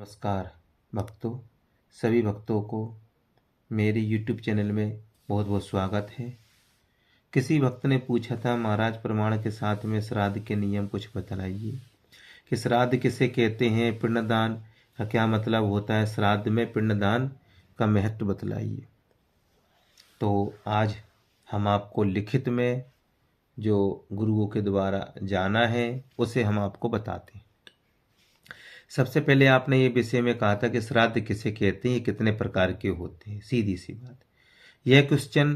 नमस्कार भक्तों, सभी भक्तों को मेरे YouTube चैनल में बहुत बहुत स्वागत है। किसी भक्त ने पूछा था, महाराज प्रमाण के साथ में श्राद्ध के नियम कुछ बतलाइए कि श्राद्ध किसे कहते हैं, पिंडदान का क्या मतलब होता है, श्राद्ध में पिंडदान का महत्व बतलाइए। तो आज हम आपको लिखित में जो गुरुओं के द्वारा जाना है उसे हम आपको बताते हैं। सबसे पहले आपने ये विषय में कहा था कि श्राद्ध किसे कहते हैं, ये कितने प्रकार के होते हैं। सीधी सी बात, यह क्वेश्चन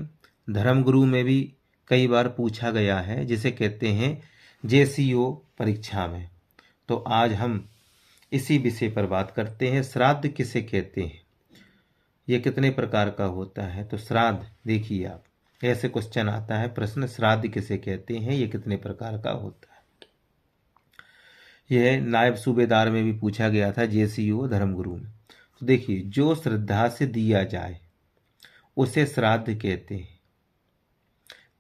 धर्मगुरु में भी कई बार पूछा गया है, जिसे कहते हैं JCO परीक्षा में। तो आज हम इसी विषय पर बात करते हैं, श्राद्ध किसे कहते हैं, ये कितने प्रकार का होता है। तो श्राद्ध देखिए, आप ऐसे क्वेश्चन आता है प्रश्न, श्राद्ध किसे कहते हैं, ये कितने प्रकार का होता है। यह नायब सूबेदार में भी पूछा गया था, JCO धर्मगुरु में। तो देखिए, जो श्रद्धा से दिया जाए उसे श्राद्ध कहते हैं।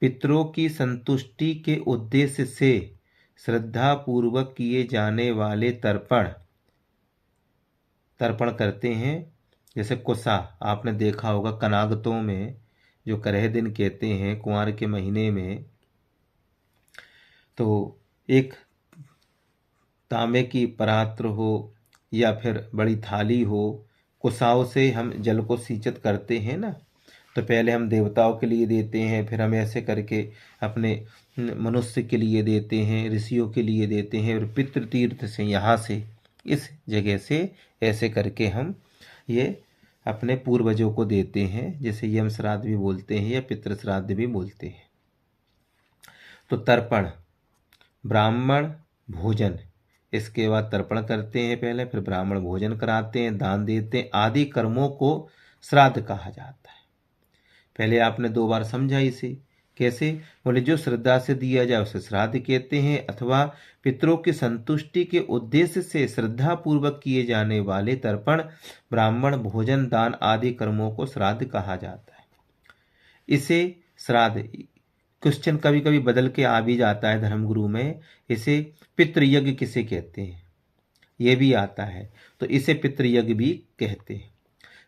पितरों की संतुष्टि के उद्देश्य से श्रद्धा पूर्वक किए जाने वाले तर्पण करते हैं। जैसे कुसा, आपने देखा होगा कनागतों में जो करह दिन कहते हैं कुंवार के महीने में, तो एक तांबे की पात्र हो या फिर बड़ी थाली हो, कुसाओं से हम जल को सिंचित करते हैं ना। तो पहले हम देवताओं के लिए देते हैं, फिर हम ऐसे करके अपने मनुष्य के लिए देते हैं, ऋषियों के लिए देते हैं, और पितृ तीर्थ से, यहाँ से, इस जगह से ऐसे करके हम ये अपने पूर्वजों को देते हैं, जैसे यम श्राद्ध भी बोलते हैं या पितृ श्राद्ध भी बोलते हैं। तो तर्पण, ब्राह्मण भोजन, इसके बाद तर्पण करते हैं पहले, फिर ब्राह्मण भोजन कराते हैं, दान देते हैं, आदि कर्मों को श्राद्ध कहा जाता है। पहले आपने 2 बार समझा इसे, कैसे बोले, जो श्रद्धा से दिया जाए उसे श्राद्ध कहते हैं, अथवा पितरों की संतुष्टि के उद्देश्य से श्रद्धा पूर्वक किए जाने वाले तर्पण, ब्राह्मण भोजन, दान आदि कर्मों को श्राद्ध कहा जाता है। इसे श्राद्ध क्वेश्चन कभी कभी बदल के आ भी जाता है धर्मगुरु में, इसे पितृयज्ञ किसे कहते हैं, ये भी आता है, तो इसे पितृयज्ञ भी कहते हैं।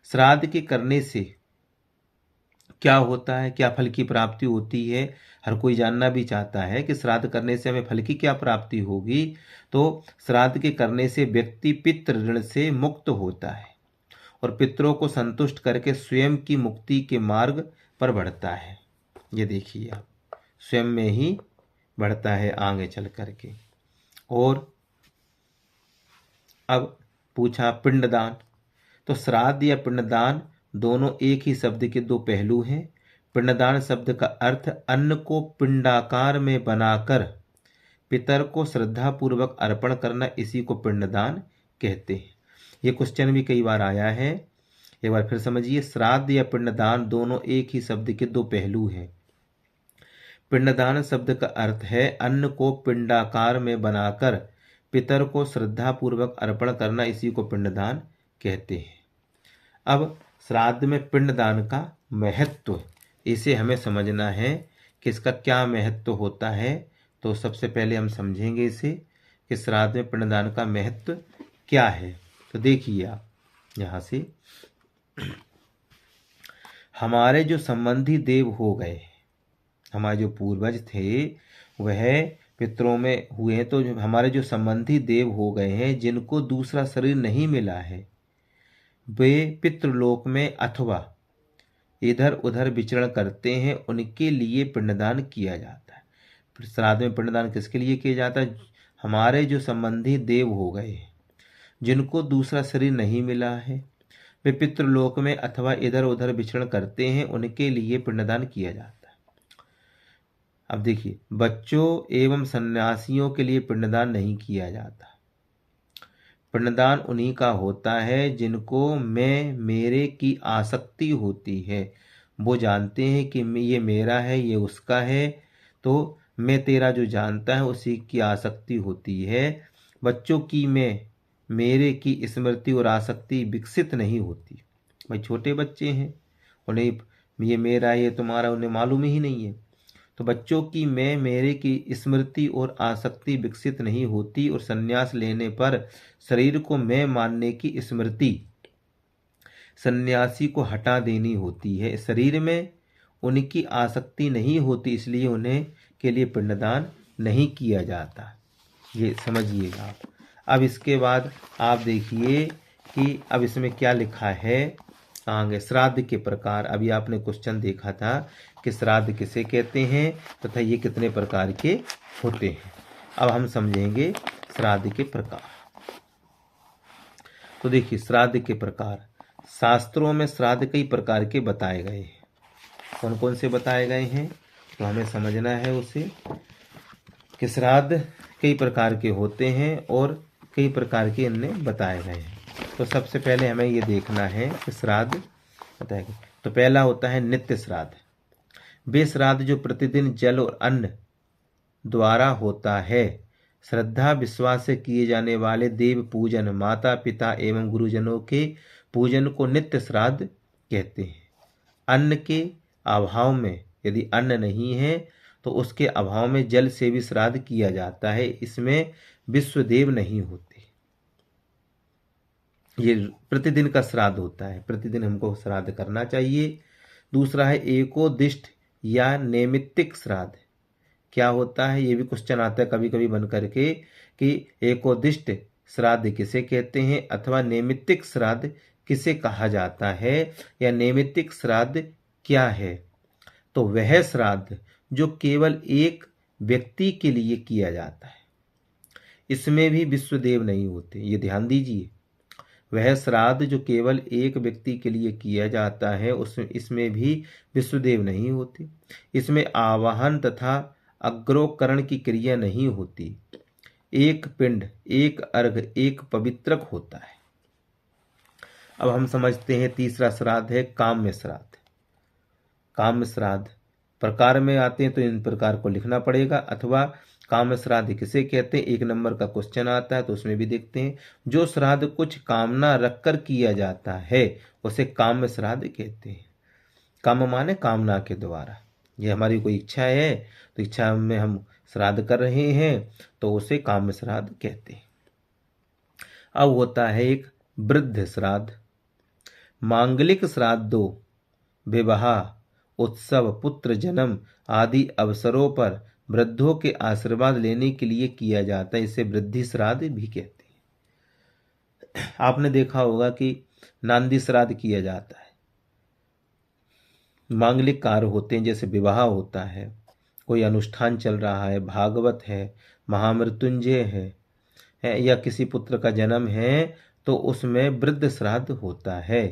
श्राद्ध के करने से क्या होता है, क्या फल की प्राप्ति होती है, हर कोई जानना भी चाहता है कि श्राद्ध करने से हमें फल की क्या प्राप्ति होगी। तो श्राद्ध के करने से व्यक्ति पितृ ऋण से मुक्त होता है और पितरों को संतुष्ट करके स्वयं की मुक्ति के मार्ग पर बढ़ता है। ये देखिए, आप स्वयं में ही बढ़ता है आगे चल करके। और अब पूछा पिंडदान, तो श्राद्ध या पिंडदान दोनों एक ही शब्द के 2 पहलू हैं। पिंडदान शब्द का अर्थ अन्न को पिंडाकार में बनाकर पितर को श्रद्धा पूर्वक अर्पण करना, इसी को पिंडदान कहते हैं। ये क्वेश्चन भी कई बार आया है, एक बार फिर समझिए। श्राद्ध या पिंडदान दोनों एक ही शब्द के 2 पहलू हैं। पिंडदान शब्द का अर्थ है अन्न को पिंडाकार में बनाकर पितर को श्रद्धा पूर्वक अर्पण करना, इसी को पिंडदान कहते हैं। अब श्राद्ध में पिंडदान का महत्व, इसे हमें समझना है कि इसका क्या महत्व होता है। तो सबसे पहले हम समझेंगे इसे कि श्राद्ध में पिंडदान का महत्व क्या है। तो देखिए, आप यहाँ से, हमारे जो संबंधी देव हो गए, हमारे जो पूर्वज थे वह पितरों में हुए हैं, तो हमारे जो संबंधी देव हो गए हैं, जिनको दूसरा शरीर नहीं मिला है, वे पितृलोक में अथवा इधर उधर विचरण करते हैं, उनके लिए पिंडदान किया जाता है। श्राद्ध में पिंडदान किसके लिए किया जाता है? हमारे जो संबंधी देव हो गए हैं, जिनको दूसरा शरीर नहीं मिला है, वे पितृलोक में अथवा इधर उधर विचरण करते हैं, उनके लिए पिंडदान किया जाता है। अब देखिए, बच्चों एवं सन्यासियों के लिए पिंडदान नहीं किया जाता। पिंडदान उन्हीं का होता है जिनको मैं मेरे की आसक्ति होती है। वो जानते हैं कि ये मेरा है, ये उसका है, तो मैं तेरा जो जानता है उसी की आसक्ति होती है। बच्चों की मेरे की स्मृति और आसक्ति विकसित नहीं होती। भाई छोटे बच्चे हैं, उन्हें ये मेरा ये तुम्हारा उन्हें मालूम ही नहीं है। तो बच्चों की मैं मेरे की स्मृति और आसक्ति विकसित नहीं होती और संन्यास लेने पर शरीर को मैं मानने की स्मृति सन्यासी को हटा देनी होती है। शरीर में उनकी आसक्ति नहीं होती, इसलिए उन्हें के लिए पिंडदान नहीं किया जाता। ये समझिएगा आप। अब इसके बाद आप देखिए कि अब इसमें क्या लिखा है आगे, श्राद्ध के प्रकार। अभी आपने क्वेश्चन देखा था कि श्राद्ध किसे कहते हैं तथा ये कितने प्रकार के होते हैं। अब हम समझेंगे श्राद्ध के प्रकार। तो देखिए श्राद्ध के प्रकार, शास्त्रों में श्राद्ध कई प्रकार के बताए गए हैं। कौन कौन से बताए गए हैं तो हमें समझना है उसे, कि श्राद्ध कई प्रकार के होते हैं और कई प्रकार के इनमें बताए गए हैं। तो सबसे पहले हमें ये देखना है कि श्राद्ध बताए गए। तो पहला होता है नित्य श्राद्ध। वे श्राद्ध जो प्रतिदिन जल और अन्न द्वारा होता है। श्रद्धा विश्वास से किए जाने वाले देव पूजन, माता पिता एवं गुरुजनों के पूजन को नित्य श्राद्ध कहते हैं। अन्न के अभाव में, यदि अन्न नहीं है तो उसके अभाव में जल से भी श्राद्ध किया जाता है। इसमें विश्वदेव नहीं होते। ये प्रतिदिन का श्राद्ध होता है, प्रतिदिन हमको श्राद्ध करना चाहिए। दूसरा है एकोदिष्ट या नैमित्तिक श्राद्ध। क्या होता है, ये भी क्वेश्चन आता है कभी कभी बन करके कि एकोदिष्ट श्राद्ध किसे कहते हैं अथवा नैमित्तिक श्राद्ध किसे कहा जाता है, या नैमित्तिक श्राद्ध क्या है। तो वह श्राद्ध जो केवल एक व्यक्ति के लिए किया जाता है, इसमें भी विश्वदेव नहीं होते। ये ध्यान दीजिए, वह श्राद्ध जो केवल एक व्यक्ति के लिए किया जाता है इसमें भी विश्वदेव नहीं होते। इसमें आवाहन तथा अग्रोकरण की क्रिया नहीं होती। एक पिंड, एक अर्घ, एक पवित्रक होता है। अब हम समझते हैं तीसरा श्राद्ध है काम्य श्राद्ध। काम्य श्राद्ध प्रकार में आते हैं तो इन प्रकार को लिखना पड़ेगा, अथवा काम्य श्राद्ध किसे कहते हैं, एक नंबर का क्वेश्चन आता है तो उसमें भी देखते हैं। जो श्राद्ध कुछ कामना रखकर किया जाता है उसे काम्य श्राद्ध कहते हैं। काम माने कामना के द्वारा, ये हमारी कोई इच्छा है तो इच्छा में हम श्राद्ध कर रहे हैं तो उसे काम्य श्राद्ध कहते हैं। अब होता है एक वृद्ध श्राद्ध। मांगलिक श्राद्धों, विवाह, उत्सव, पुत्र जन्म आदि अवसरों पर वृद्धों के आशीर्वाद लेने के लिए किया जाता है। इसे वृद्धि श्राद्ध भी कहते हैं। आपने देखा होगा कि नांदी श्राद्ध किया जाता है। मांगलिक कार्य होते हैं, जैसे विवाह होता है, कोई अनुष्ठान चल रहा है, भागवत है, महामृत्युंजय है या किसी पुत्र का जन्म है तो उसमें वृद्ध श्राद्ध होता है।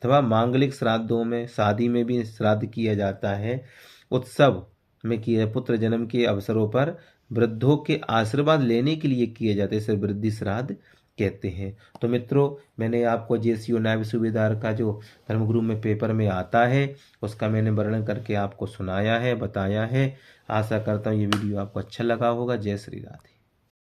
अथवा मांगलिक श्राद्धों में, शादी में भी श्राद्ध किया जाता है। उत्सव में किया, पुत्र जन्म के अवसरों पर वृद्धों के आशीर्वाद लेने के लिए किए जाते हैं, इसे वृद्धि श्राद्ध कहते हैं। तो मित्रों, मैंने आपको जेसीओ नायब सूबेदार का जो धर्मगुरु में पेपर में आता है उसका मैंने वर्णन करके आपको सुनाया है, बताया है। आशा करता हूँ ये वीडियो आपको अच्छा लगा होगा। जय श्री राधे।